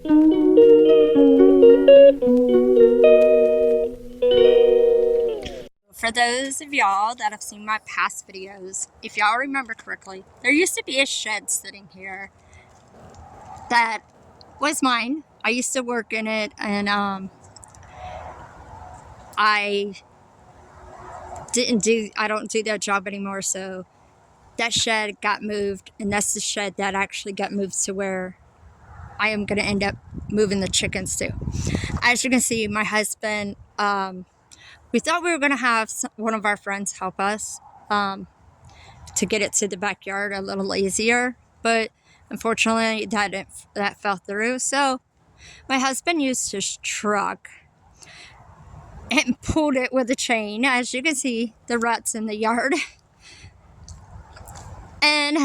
For those of y'all that have seen my past videos, if y'all remember correctly, there used to be a shed sitting here that was mine. I used to work in it, and I don't do that job anymore, so that shed got moved, and that's the shed that actually got moved to where I am going to end up moving the chickens to. As you can see, my husband, we thought we were going to have one of our friends help us to get it to the backyard a little easier, but unfortunately that fell through. So my husband used his truck and pulled it with a chain. As you can see, the ruts in the yard. And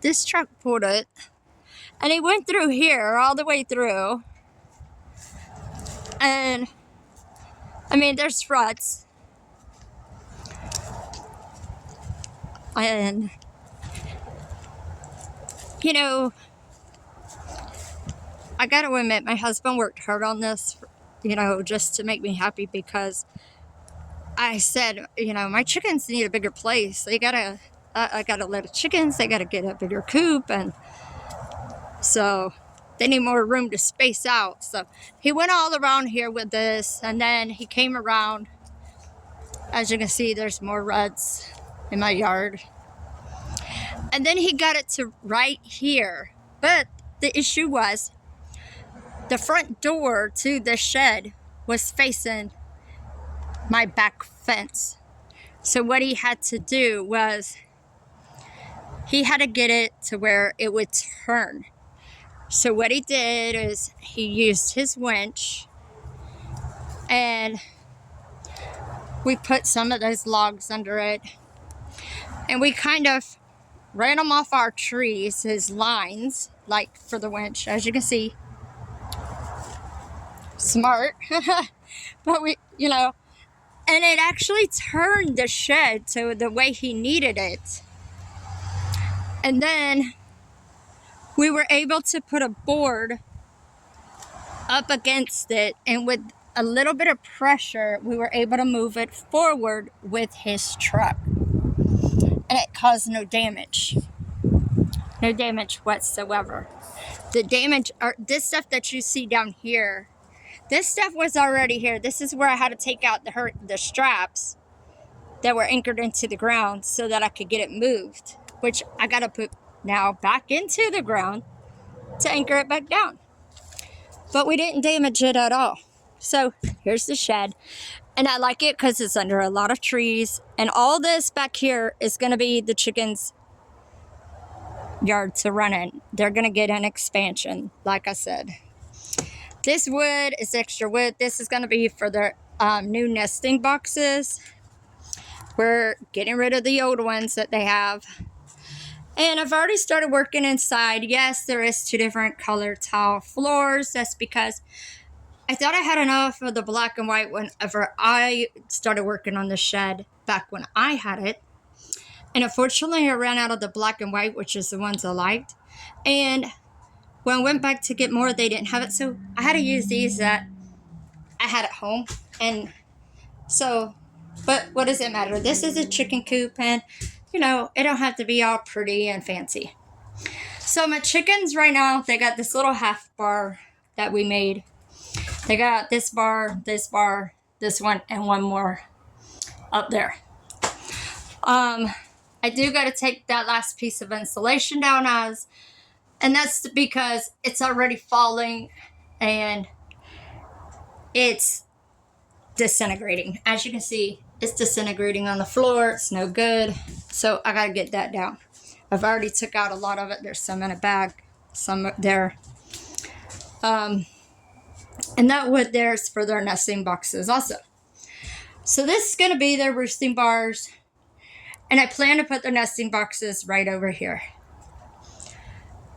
this truck pulled it, and he went through here all the way through. And I mean, there's ruts. And you know, I gotta admit, my husband worked hard on this, just to make me happy, because I said, my chickens need a bigger place. I gotta let the chickens, they gotta get a bigger coop, and so they need more room to space out. So he went all around here with this, and then he came around. As you can see, there's more ruts in my yard. And then he got it to right here. But the issue was the front door to the shed was facing my back fence. So what he had to do was he had to get it to where it would turn. So what he did is he used his winch, and we put some of those logs under it, and we kind of ran them off our trees, his lines, like for the winch, as you can see. Smart. But and it actually turned the shed to the way he needed it. And then we were able to put a board up against it, and with a little bit of pressure, we were able to move it forward with his truck. And it caused no damage. No damage whatsoever. The damage, this stuff that you see down here, this stuff was already here. This is where I had to take out the straps that were anchored into the ground so that I could get it moved, which I got to put now back into the ground to anchor it back down. But we didn't damage it at all. So here's the shed. And I like it because it's under a lot of trees. And all this back here is going to be the chickens' yard to run in. They're going to get an expansion, like I said. This wood is extra wood. This is going to be for their new nesting boxes. We're getting rid of the old ones that they have. And I've already started working inside. Yes, there is 2 different color tile floors. That's because I thought I had enough of the black and white whenever I started working on the shed back when I had it. And unfortunately, I ran out of the black and white, which is the ones I liked. And when I went back to get more, they didn't have it. So I had to use these that I had at home. And so, but what does it matter? This is a chicken coop, and it don't have to be all pretty and fancy. So my chickens right now, they got this little half bar that we made. They got this bar, this one, and one more up there. I do got to take that last piece of insulation down, and that's because it's already falling and it's disintegrating. As you can see, it's disintegrating on the floor. It's no good. So I got to get that down. I've already took out a lot of it. There's some in a bag, some there. And that wood there is for their nesting boxes also. So this is going to be their roosting bars. And I plan to put their nesting boxes right over here.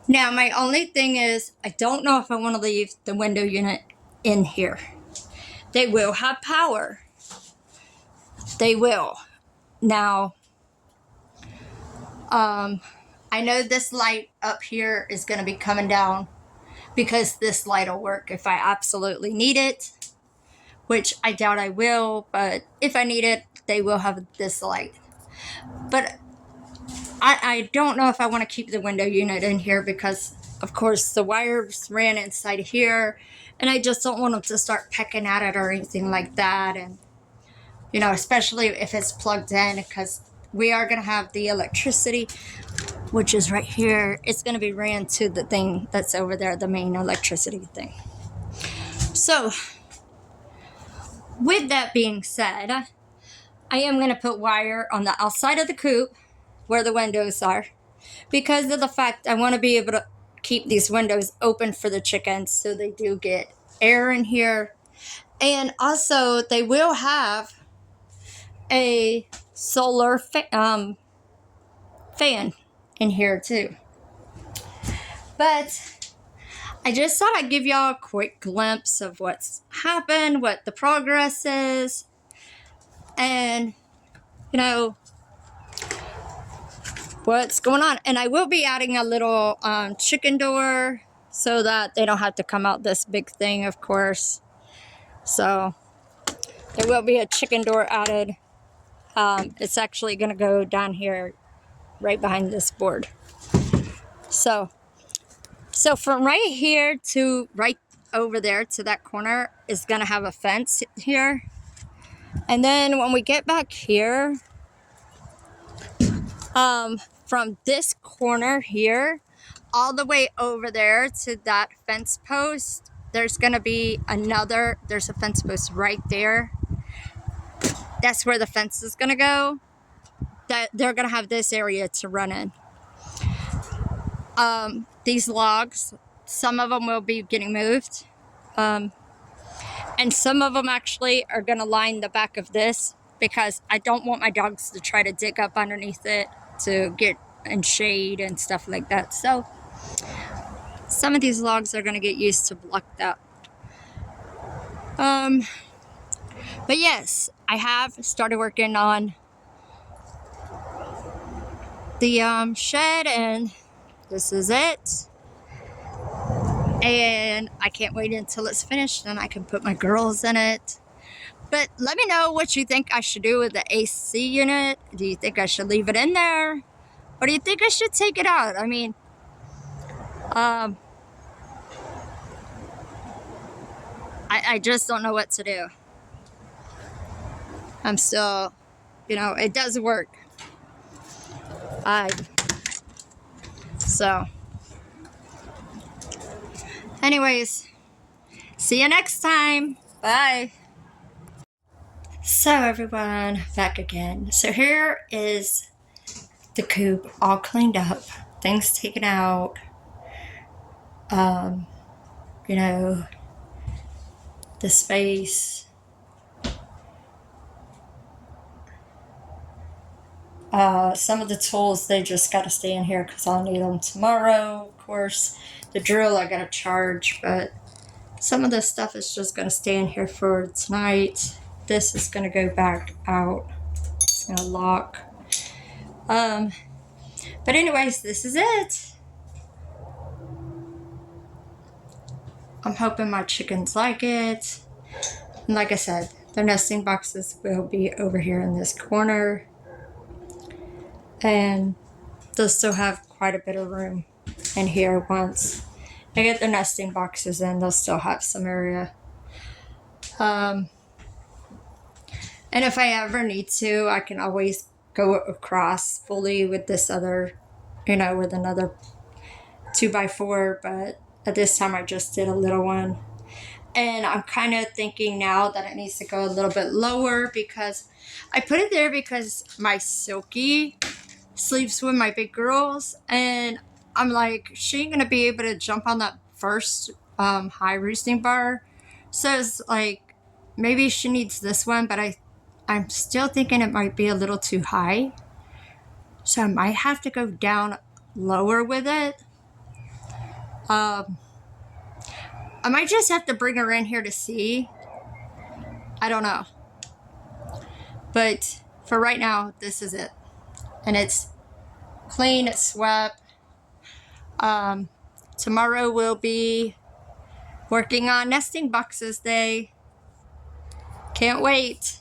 Now, my only thing is, I don't know if I want to leave the window unit in here. They will have power. They will. Now, I know this light up here is going to be coming down because this light will work if I absolutely need it, which I doubt I will, but if I need it, they will have this light. But I don't know if I want to keep the window unit in here because, of course, the wires ran inside here, and I just don't want them to start pecking at it or anything like that. And, you know, especially if it's plugged in, because we are going to have the electricity, which is right here. It's going to be ran to the thing that's over there, the main electricity thing. So, with that being said, I am going to put wire on the outside of the coop where the windows are, because of the fact I want to be able to keep these windows open for the chickens so they do get air in here. And also, they will have a solar fan in here too. But I just thought I'd give y'all a quick glimpse of what's happened, what the progress is, and, you know, what's going on. And I will be adding a little chicken door so that they don't have to come out this big thing, of course. So there will be a chicken door added. It's actually going to go down here right behind this board. So from right here to right over there to that corner is going to have a fence here. And then when we get back here, from this corner here all the way over there to that fence post, there's going to be there's a fence post right there. That's where the fence is going to go. That they're going to have this area to run in. These logs, some of them will be getting moved. And some of them actually are going to line the back of this because I don't want my dogs to try to dig up underneath it to get in shade and stuff like that. So some of these logs are going to get used to block that. But yes, I have started working on the shed, and this is it. And I can't wait until it's finished and I can put my girls in it. But let me know what you think I should do with the AC unit. Do you think I should leave it in there? Or do you think I should take it out? I mean, I just don't know what to do. I'm still, you know, it does work. So, anyways, see you next time. Bye. So everyone, back again. So here is the coop all cleaned up, things taken out. You know, the space. Some of the tools, they just got to stay in here because I'll need them tomorrow. Of course, the drill I got to charge, but some of this stuff is just going to stay in here for tonight. This is going to go back out. It's going to lock. But anyways, this is it. I'm hoping my chickens like it. And like I said, their nesting boxes will be over here in this corner. And they'll still have quite a bit of room in here once they get their nesting boxes in. They'll still have some area. And if I ever need to, I can always go across fully with this other, you know, with another 2x4. But at this time, I just did a little one. And I'm kind of thinking now that it needs to go a little bit lower because I put it there because my Silky sleeps with my big girls. And I'm like, she ain't going to be able to jump on that first high roosting bar. So it's like, maybe she needs this one, but I'm still thinking it might be a little too high. So I might have to go down lower with it. I might just have to bring her in here to see. I don't know. But for right now, this is it. And it's clean, it's swept. Tomorrow will be Working on nesting boxes day. Can't wait.